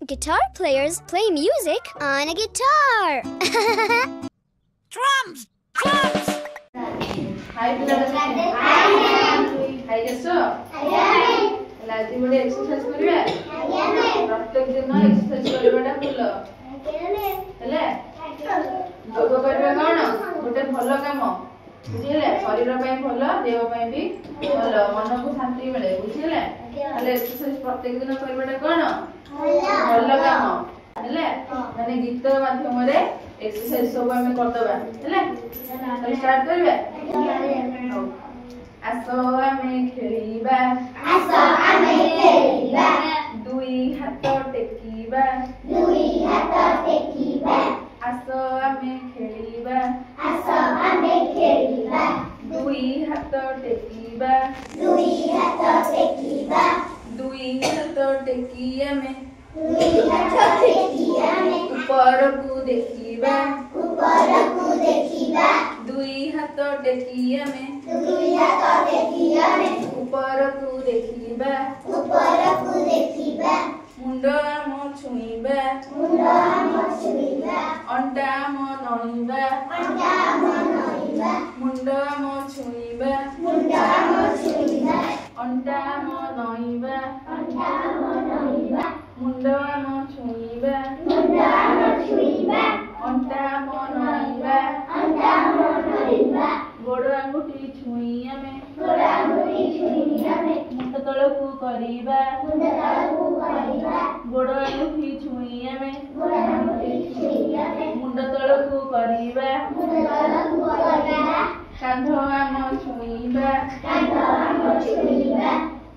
Guitar players play music on a guitar. Drums! Drums! Hi, Hi, Jaso. Lati bode exercise kariba. प्रत्येक दिन exercise करबाटा भलो हेले योग करबा कोन गोटे भलो काम बुझिले शरीर पई भलो देह पई भी भलो मन को शांति मिले बुझिले हेले एक्सरसाइज प्रत्येक दिन करबाटा कोन भलो काम हेले माने गीत माध्यम रे एक्सरसाइज सब हमें करदबा हेले चल स्टार्ट करबे आसो हमें खेलीबा दुई हाथ टेकीबा आसो हमें खेलीबा दुई हाथ टेकीबा दुई हाथ टेकी हमें ऊपर को देखीबा दुई हाथ टेकी हमें ऊपर को देखीबा मुंड आम छुईबा अंडा आम नईबा मुंड आम छुईबा अंडा आम नईबा मुंड आम छुईबा अंडा आम नईबा गोड़ आंगुठी छुई हमें मुंड तलकू करीबा गोड़ आंगुठी छुई हमें मुंड तलकू करीबा कांध आम छुईबा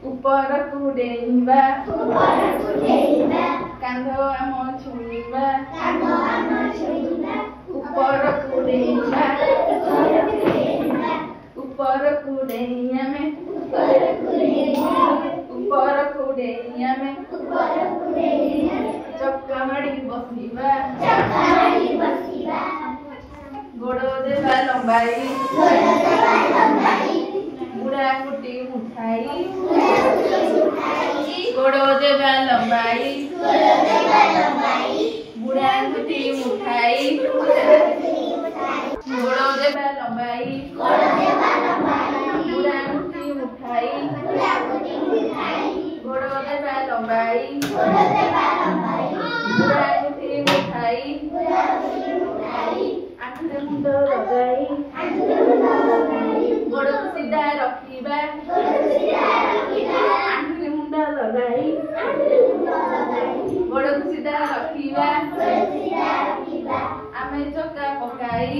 ऊपर को डेइबा कांध आम छुईबा ऊपर को डेइबा ऊपर को डेइया में ऊपर को डेइया में चक्का मारी बसीबा गोड़ देबा लंबाई बुढ़ा कुटी मुठाई गोड़ देबा लंबाई बुढ़ा कुटी मुठाई गोड़ देबा लंबाई बुढ़ा कुटी मुठाई गोड़ देबा लंबाई बुढ़ा कुटी मुठाई आंखरे मुंड लगाई गोड़ को सीधा रखिबा आंखरे मुंड लगाई गोड़ को सीधा रखिबा आमे चक्का पकाई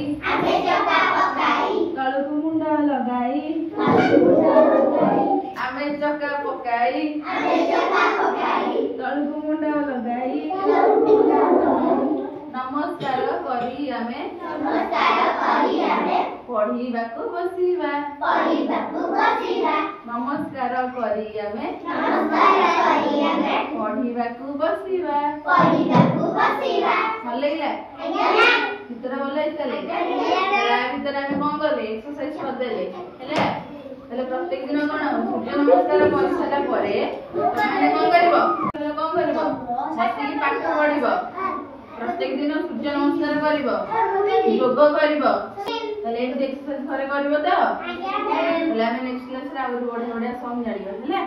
तळकु मुंड लगाई आमे चक्का पकाई तळकु मुंड लगाई नमस्कार करी आमे पढ़ीबाकू बसीबा नमस्कार करी आमे पढ़ीबाकू बसीबा भल लागला भीतर भल चले भीतर आमे कौन कले एक्सरसाइज करदेले हेले हेले प्रत्येक दिन कोन सूर्य नमस्कार कर सारा परे माने कोन करबो बसी पाठ पढ़िबो प्रत्येक दिन सूर्य नमस्कार करिबो योग करिबो तले एक एक्सरसाइज करे करिबो त तले हमें नेक्स्ट क्लास रे आउर बडे बडे सॉन्ग जानिबो हेले।